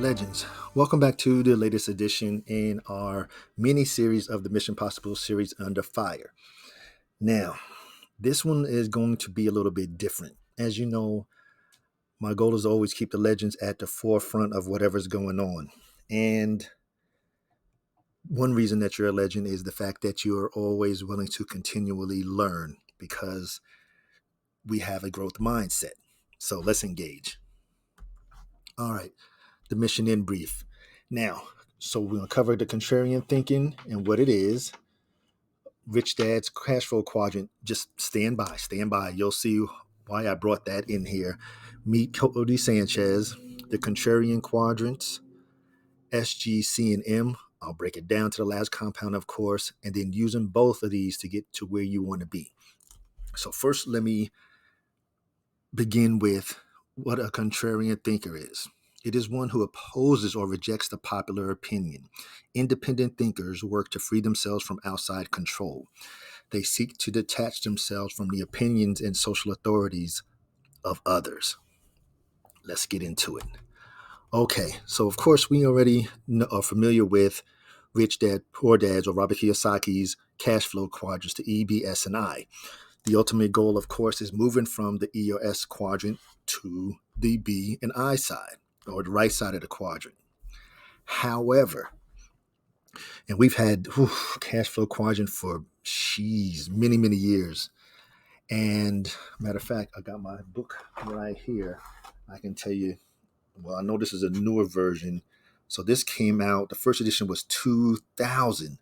Legends, welcome back to the latest edition in our mini series of the Mission Possible series Under Fire. Now, this one is going to be a little bit different. As you know, my goal is to always keep the legends at the forefront of whatever's going on. And one reason that you're a legend is the fact that you are always willing to continually learn because we have a growth mindset. So let's engage. All right, the mission in brief. Now, so we're going to cover the contrarian thinking and what it is. Rich Dad's cash flow quadrant. Just stand by, stand by. You'll see why I brought that in here. Meet Cody Sanchez, the contrarian quadrants, S, G, C, and M. I'll break it down to the last compound, of course, and then using both of these to get to where you want to be. So first, let me begin with what a contrarian thinker is. It is one who opposes or rejects the popular opinion. Independent thinkers work to free themselves from outside control. They seek to detach themselves from the opinions and social authorities of others. Let's get into it. Okay, so of course we already are familiar with Rich Dad, Poor Dad's or Robert Kiyosaki's cash flow quadrants to E, B, S, and I. The ultimate goal, of course, is moving from the E or S quadrant to the B and I side, or the right side of the quadrant. However, and we've had cash flow quadrant for many, many years. And matter of fact, I got my book right here. I can tell you, well, I know this is a newer version. So this came out, the first edition was 2000.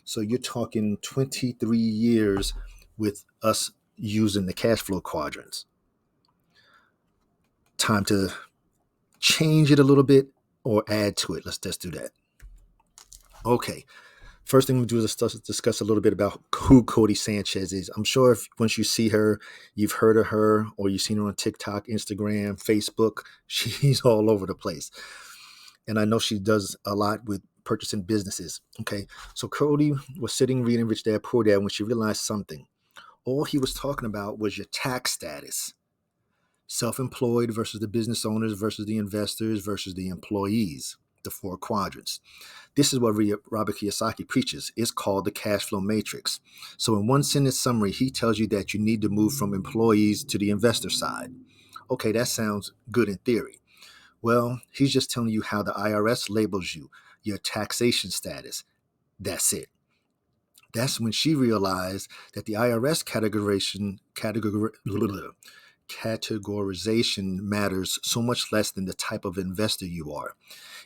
So you're talking 23 years with us using the cash flow quadrants. Time to change it a little bit or add to it. Let's just do that. Okay. First thing we do is discuss a little bit about who Cody Sanchez is. I'm sure once you see her, you've heard of her or you've seen her on TikTok, Instagram, Facebook. She's all over the place. And I know she does a lot with purchasing businesses. Okay. So Cody was sitting reading Rich Dad, Poor Dad when she realized something. All he was talking about was your tax status. Self-employed versus the business owners versus the investors versus the employees, the four quadrants. This is what Robert Kiyosaki preaches. It's called the cash flow matrix. So in one sentence summary, he tells you that you need to move from employees to the investor side. Okay, that sounds good in theory. Well, he's just telling you how the IRS labels you, your taxation status. That's it. That's when she realized that the IRS categorization matters so much less than the type of investor you are.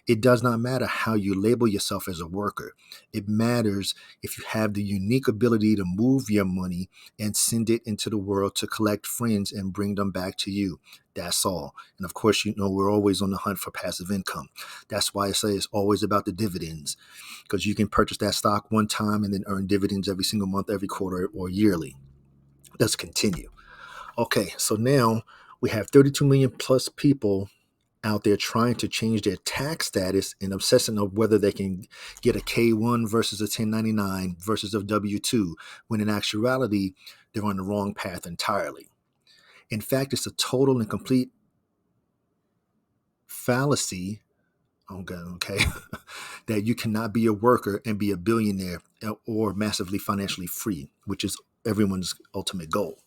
It does not matter how you label yourself as a worker. It matters if you have the unique ability to move your money and send it into the world to collect friends and bring them back to you. That's all. And of course, you know, we're always on the hunt for passive income. That's why I say it's always about the dividends, because you can purchase that stock one time and then earn dividends every single month, every quarter, or yearly. Let's continue. Okay, so now we have 32 million plus people out there trying to change their tax status and obsessing over whether they can get a K-1 versus a 1099 versus a W-2, when in actuality, they're on the wrong path entirely. In fact, it's a total and complete fallacy, okay, that you cannot be a worker and be a billionaire or massively financially free, which is everyone's ultimate goal.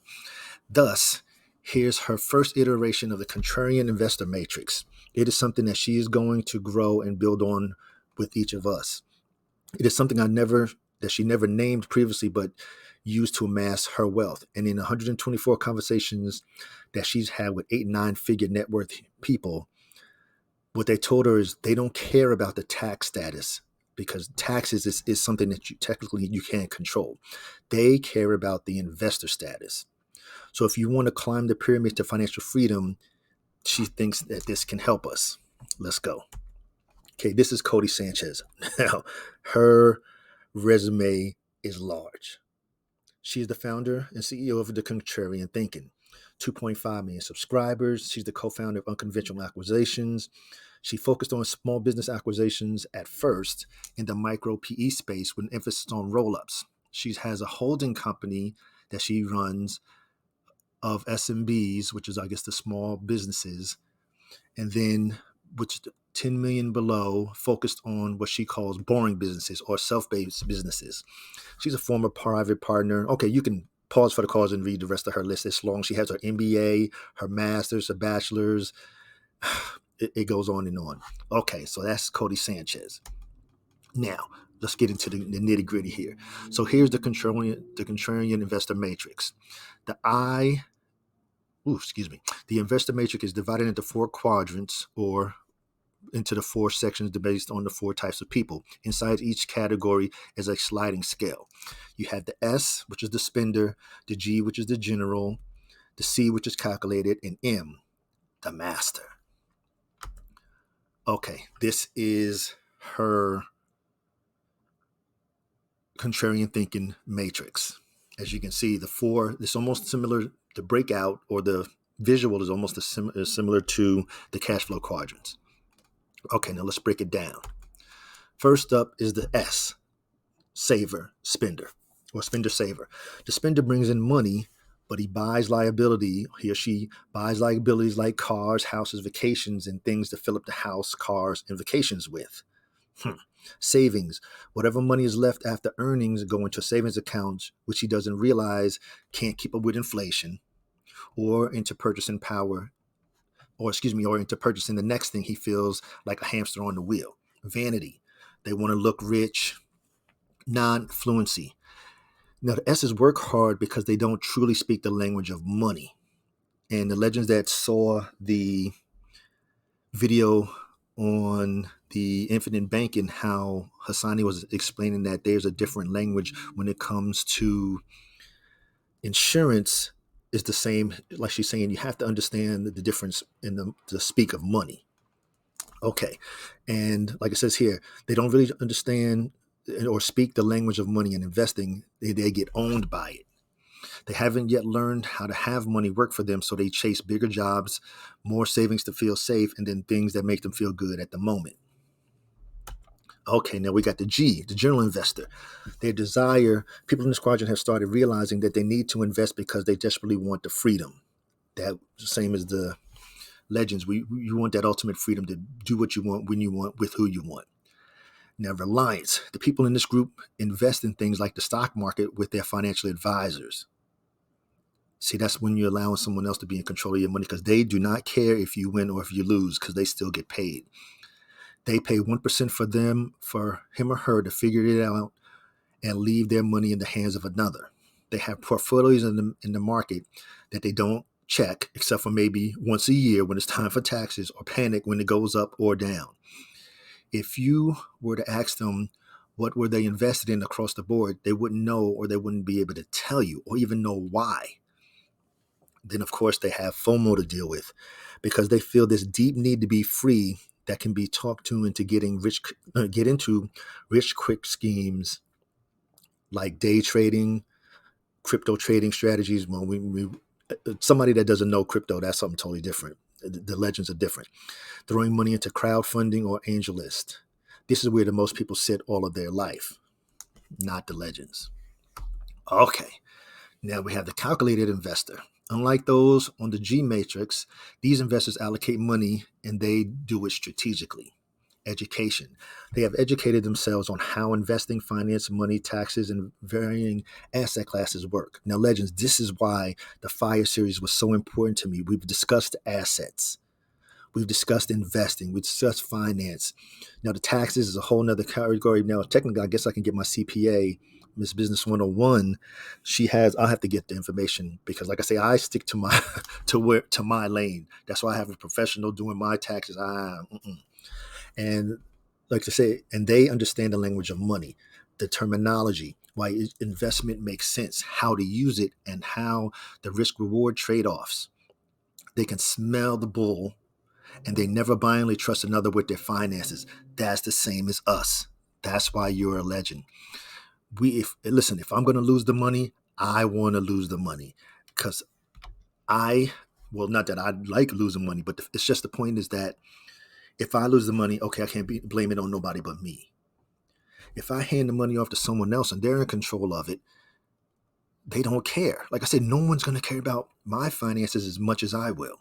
Thus, here's her first iteration of the Contrarian Investor Matrix. It is something that she is going to grow and build on with each of us. It is something that she never named previously, but used to amass her wealth. And in 124 conversations that she's had with 8-9-figure net worth people, what they told her is they don't care about the tax status, because taxes is something that you can't control. They care about the investor status. So if you want to climb the pyramid to financial freedom, she thinks that this can help us. Let's go. Okay, this is Cody Sanchez. Now, her resume is large. She is the founder and CEO of the Contrarian Thinking. 2.5 million subscribers. She's the co-founder of Unconventional Acquisitions. She focused on small business acquisitions at first in the micro PE space with an emphasis on roll-ups. She has a holding company that she runs of SMBs, which is, I guess, the small businesses, and then which 10 million below, focused on what she calls boring businesses or self-based businesses. She's a former private partner. Okay, you can pause for the cause and read the rest of her list. It's long. She has her MBA, her master's, her bachelor's. It goes on and on. Okay, so that's Cody Sanchez. Now, let's get into the nitty gritty here. So here's the contrarian investor matrix. The investor matrix is divided into 4 quadrants, or into the 4 sections based on the 4 types of people. Inside each category is a sliding scale. You have the S, which is the spender, the G, which is the general, the C, which is calculated, and M, the master. Okay, this is her contrarian thinking matrix. As you can see, the 4, it's almost similar, the breakout or the visual is almost similar to the cash flow quadrants. Okay, now let's break it down. First up is the S, saver, spender, or spender saver. The spender brings in money, but he buys liability. He or she buys liabilities like cars, houses, vacations, and things to fill up the house, cars, and vacations with. Savings, whatever money is left after earnings go into savings accounts, which he doesn't realize can't keep up with inflation, or into purchasing power, or into purchasing the next thing he feels like a hamster on the wheel. Vanity, they want to look rich. Non-fluency. Now, the S's work hard because they don't truly speak the language of money. And the legends that saw the video on the infinite banking, how Hassani was explaining that there's a different language when it comes to insurance, is the same. Like she's saying, you have to understand the difference in the speak of money. Okay. And like it says here, they don't really understand or speak the language of money and investing. They get owned by it. They haven't yet learned how to have money work for them, so they chase bigger jobs, more savings to feel safe, and then things that make them feel good at the moment. Okay, now we got the G, the general investor. Their desire, people in this quadrant have started realizing that they need to invest because they desperately want the freedom. That same as the legends. You want that ultimate freedom to do what you want, when you want, with who you want. Now, reliance. The people in this group invest in things like the stock market with their financial advisors. See, that's when you're allowing someone else to be in control of your money, because they do not care if you win or if you lose, because they still get paid. They pay 1% for him or her to figure it out and leave their money in the hands of another. They have portfolios in the market that they don't check, except for maybe once a year when it's time for taxes, or panic when it goes up or down. If you were to ask them what were they invested in across the board, they wouldn't know, or they wouldn't be able to tell you, or even know why. Then, of course, they have FOMO to deal with, because they feel this deep need to be free that can be talked to into get into rich quick schemes like day trading, crypto trading strategies. Well, somebody that doesn't know crypto, that's something totally different. The legends are different. Throwing money into crowdfunding or AngelList. This is where the most people sit all of their life, not the legends. Okay, now we have the calculated investor. Unlike those on the G matrix, these investors allocate money and they do it strategically. Education. They have educated themselves on how investing, finance, money, taxes, and varying asset classes work. Now, legends, this is why the FIRE series was so important to me. We've discussed assets. We've discussed investing. We've discussed finance. Now, the taxes is a whole nother category. Now, technically, I guess I can get my CPA, Miss Business 101. I'll have to get the information, because like I say, I stick to my to my lane. That's why I have a professional doing my taxes. And like I say, and they understand the language of money, the terminology, why investment makes sense, how to use it, and how the risk-reward trade-offs. They can smell the bull, and they never blindly trust another with their finances. That's the same as us. That's why you're a legend. If I'm going to lose the money, I want to lose the money, because not that I like losing money, but it's just the point is that if I lose the money, okay, I can't blame it on nobody but me. If I hand the money off to someone else and they're in control of it, they don't care. Like I said, no one's going to care about my finances as much as I will.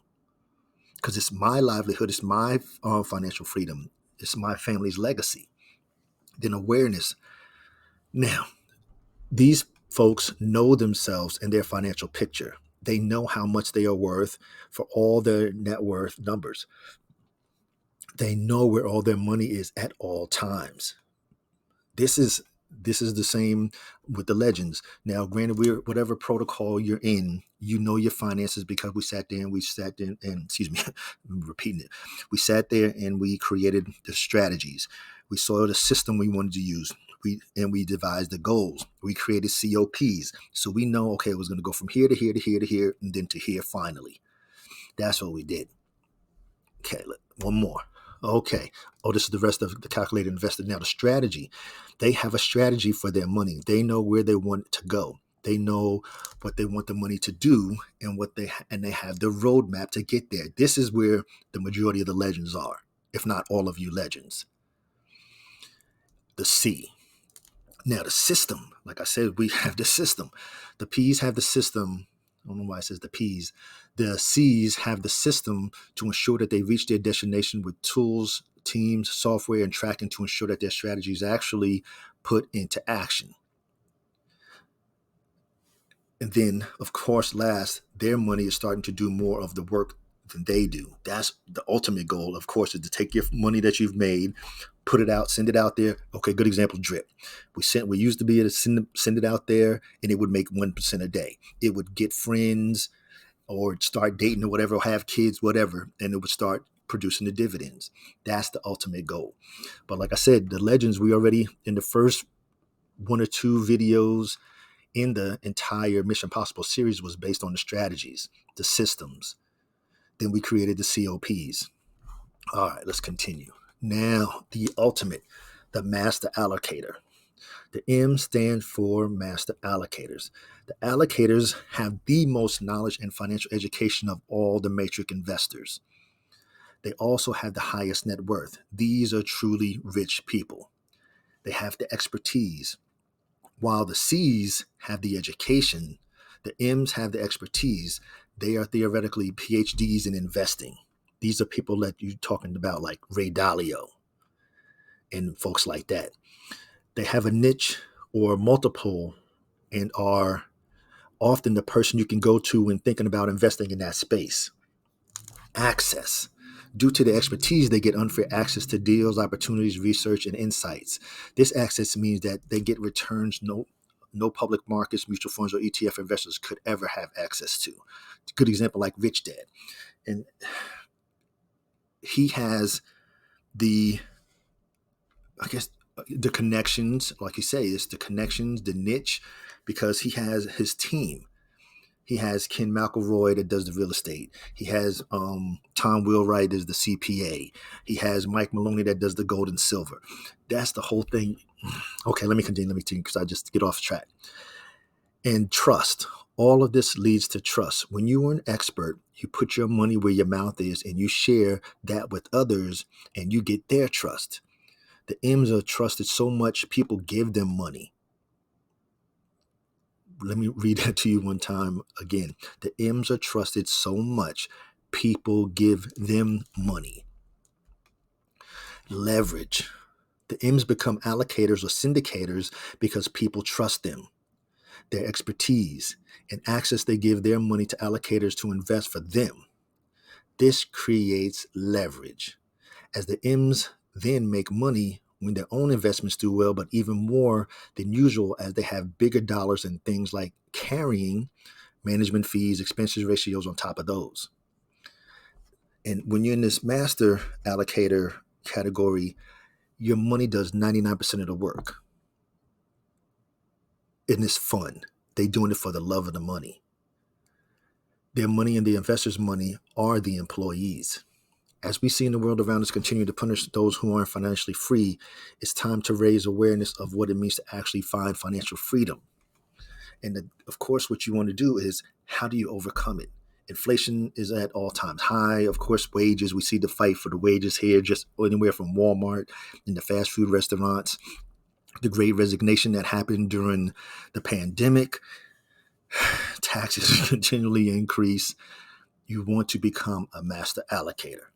because it's my livelihood, it's my financial freedom, it's my family's legacy. Then awareness. Now, these folks know themselves and their financial picture. They know how much they are worth for all their net worth numbers. They know where all their money is at all times. This is the same with the legends. Now, granted, we're whatever protocol you're in, you know your finances because we sat there and excuse me, I'm repeating it. We sat there and we created the strategies. We saw the system we wanted to use. We devised the goals. We created COPs. So we know, okay, it was going to go from here to here to here to here and then to here finally. That's what we did. Okay, one more. Okay. Oh, this is the rest of the calculated invested. Now, the strategy. They have a strategy for their money. They know where they want it to go. They know what they want the money to do and they have the roadmap to get there. This is where the majority of the legends are, if not all of you legends. The C. Now, the system, like I said, we have the system. The P's have the system. I don't know why it says the P's. The C's have the system to ensure that they reach their destination with tools, teams, software, and tracking to ensure that their strategy is actually put into action. And then, of course, last, their money is starting to do more of the work than they do. That's the ultimate goal, of course, is to take your money that you've made, put it out, send it out there. Okay, good example, drip. We used to be able to send it out there and it would make 1% a day. It would get friends or start dating or whatever, or have kids, whatever, and it would start producing the dividends. That's the ultimate goal. But like I said, the legends, we already in the first one or two videos in the entire Mission Possible series was based on the strategies, the systems. Then we created the COPs. All right, let's continue. Now, the ultimate, the master allocator. The M stands for master allocators. The allocators have the most knowledge and financial education of all the matrix investors. They also have the highest net worth. These are truly rich people. They have the expertise. While the C's have the education, the M's have the expertise. They are theoretically PhDs in investing. These are people that you're talking about, like Ray Dalio and folks like that. They have a niche or multiple and are often the person you can go to when thinking about investing in that space. Access. Due to the expertise, they get unfair access to deals, opportunities, research, and insights. This access means that they get returns no public markets, mutual funds, or ETF investors could ever have access to. A good example, like Rich Dad. And he has the connections, like you say, it's the connections, the niche, because he has his team. He has Ken McElroy that does the real estate. He has Tom Wheelwright as the CPA. He has Mike Maloney that does the gold and silver. That's the whole thing. Okay, let me continue because I just get off track. And trust. All of this leads to trust. When you are an expert, you put your money where your mouth is and you share that with others and you get their trust. The M's are trusted so much, people give them money. Let me read that to you one time again. The M's are trusted so much, people give them money. Leverage. The M's become allocators or syndicators because people trust them, their expertise, and access they give their money to allocators to invest for them. This creates leverage. As the M's then make money when their own investments do well, but even more than usual as they have bigger dollars in things like carrying, management fees, expenses ratios on top of those. And when you're in this master allocator category, your money does 99% of the work. And it's fun. They're doing it for the love of the money. Their money and the investors' money are the employees. As we see in the world around us continue to punish those who aren't financially free, it's time to raise awareness of what it means to actually find financial freedom. And of course, what you want to do is, how do you overcome it? Inflation is at all times high. Of course, wages, we see the fight for the wages here, just anywhere from Walmart and the fast food restaurants, the great resignation that happened during the pandemic, taxes continually increase. you want to become a master allocator.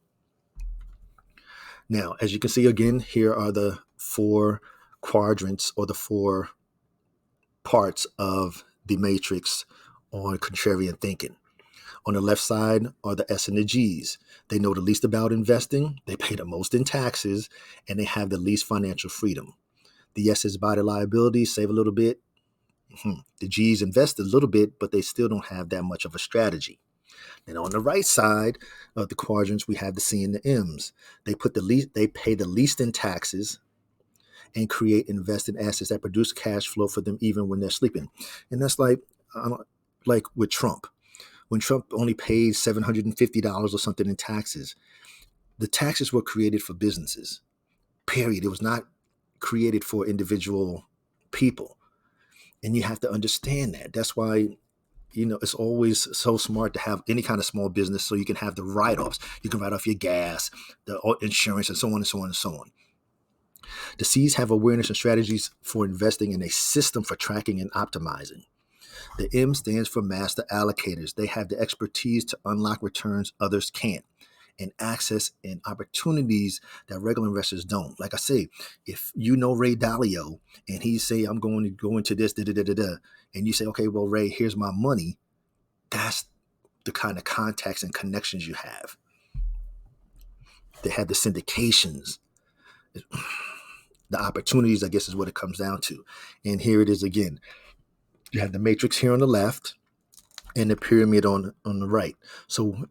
Now, as you can see again, here are the 4 quadrants or the 4 parts of the matrix on contrarian thinking. On the left side are the S and the G's. They know the least about investing, they pay the most in taxes, and they have the least financial freedom. The S is buy the liability, save a little bit. The G's invest a little bit, but they still don't have that much of a strategy. And on the right side of the quadrants, we have the C and the M's. They pay the least in taxes and create invested assets that produce cash flow for them even when they're sleeping. And that's like with Trump. When Trump only paid $750 or something in taxes, the taxes were created for businesses, period. It was not created for individual people. And you have to understand that. That's why, it's always so smart to have any kind of small business so you can have the write-offs. You can write off your gas, the insurance, and so on and so on and so on. The C's have awareness and strategies for investing in a system for tracking and optimizing. The M stands for master allocators. They have the expertise to unlock returns others can't and access and opportunities that regular investors don't. Like I say, if you know Ray Dalio and he say, I'm going to go into this, and you say, okay, well, Ray, here's my money. That's the kind of contacts and connections you have. They have the syndications. The opportunities, I guess, is what it comes down to. And here it is again. You have the matrix here on the left and the pyramid on the right. So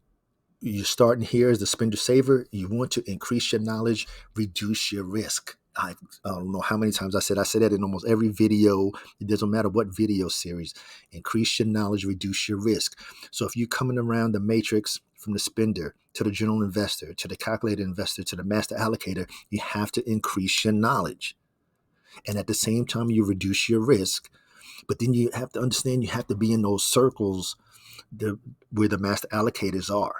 you're starting here as the spender saver. You want to increase your knowledge, reduce your risk. I don't know how many times I said that in almost every video. It doesn't matter what video series. Increase your knowledge, reduce your risk. So if you're coming around the matrix from the spender to the general investor, to the calculated investor, to the master allocator, you have to increase your knowledge. And at the same time, you reduce your risk. But then you have to understand you have to be in those circles where the master allocators are.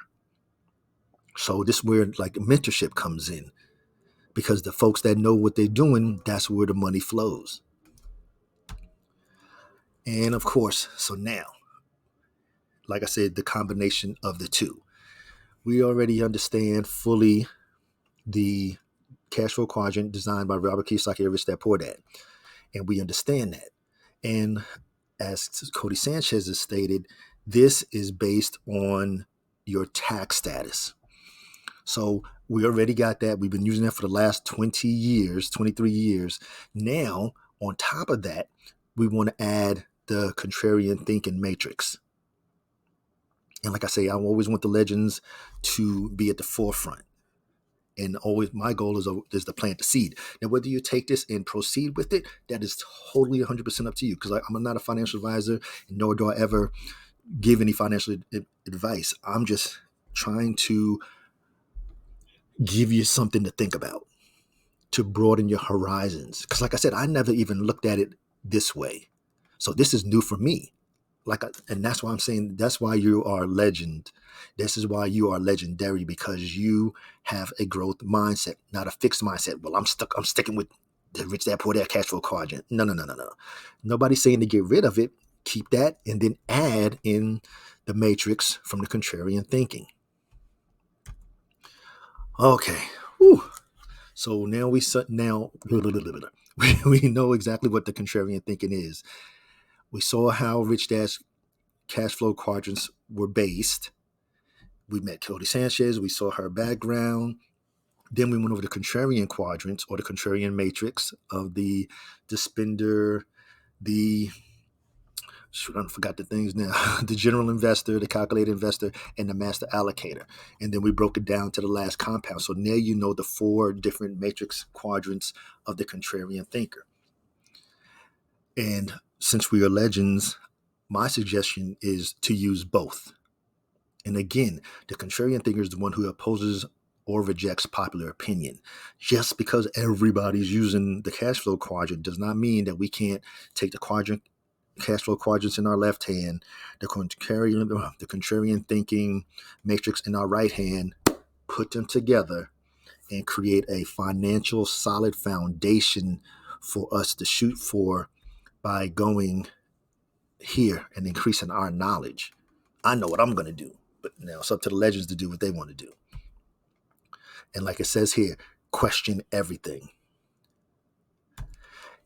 So this is where like mentorship comes in, because the folks that know what they're doing, that's where the money flows. And of course, so now, like I said, the combination of the two. We already understand fully the cash flow quadrant designed by Robert Kiyosaki, Rich Dad Poor Dad. And we understand that. And as Cody Sanchez has stated, this is based on your tax status. So we already got that. We've been using that for the last 20 years, 23 years. Now, on top of that, we want to add the contrarian thinking matrix. And like I say, I always want the legends to be at the forefront. And always my goal is to plant the seed. Now, whether you take this and proceed with it, that is totally 100% up to you, because I'm not a financial advisor, nor do I ever give any financial advice. I'm just trying to give you something to think about, to broaden your horizons. Because like I said, I never even looked at it this way. So this is new for me. And that's why I'm saying that's why you are a legend. This is why you are legendary, because you have a growth mindset, not a fixed mindset. Well, I'm sticking with the Rich Dad Poor Dad cash flow quadrant. No. Nobody's saying to get rid of it. Keep that and then add in the matrix from the contrarian thinking. Okay. Whew. So now we know exactly what the contrarian thinking is. We saw how Rich Dad's cash flow quadrants were based. We met Cody Sanchez. We saw her background. Then we went over the contrarian quadrants, or the contrarian matrix of the spender, I forgot the things now, the general investor, the calculated investor, and the master allocator. And then we broke it down to the last compound. So now you know the 4 different matrix quadrants of the contrarian thinker. And since we are legends, my suggestion is to use both. And again, the contrarian thinker is the one who opposes or rejects popular opinion. Just because everybody's using the cash flow quadrant does not mean that we can't take the cash flow quadrants in our left hand, the contrarian thinking matrix in our right hand, put them together and create a financial solid foundation for us to shoot for by going here and increasing our knowledge. I know what I'm going to do. But now it's up to the legends to do what they want to do. And like it says here, question everything.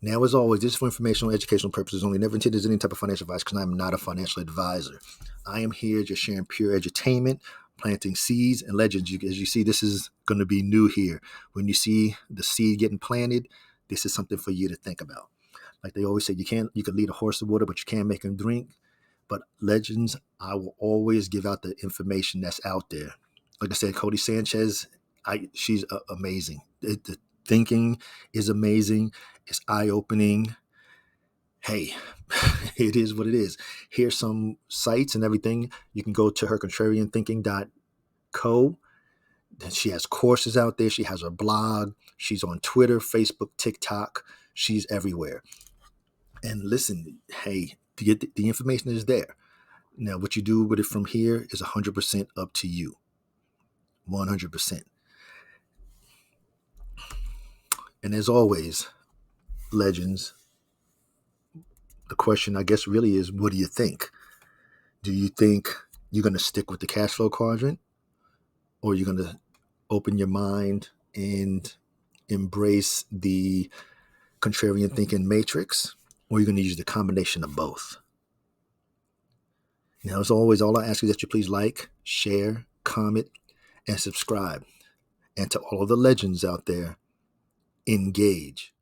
Now, as always, this is for informational, educational purposes only. Never intended as any type of financial advice because I'm not a financial advisor. I am here just sharing pure edutainment, planting seeds and legends. As you see, this is going to be new here. When you see the seed getting planted, this is something for you to think about. Like they always say, you can lead a horse to water, but you can't make him drink. But legends, I will always give out the information that's out there. Like I said, Cody Sanchez, she's amazing. The thinking is amazing. It's eye-opening. Hey, it is what it is. Here's some sites and everything. You can go to her contrarianthinking.co. She has courses out there. She has her blog. She's on Twitter, Facebook, TikTok. She's everywhere. And listen, hey, the information is there. Now, what you do with it from here is 100% up to you. 100%. And as always, legends, the question, I guess, really is, what do you think? Do you think you're going to stick with the cash flow quadrant? Or you're going to open your mind and embrace the contrarian thinking matrix? Or you're going to use the combination of both? Now, as always, all I ask is that you please like, share, comment, and subscribe. And to all of the legends out there, engage.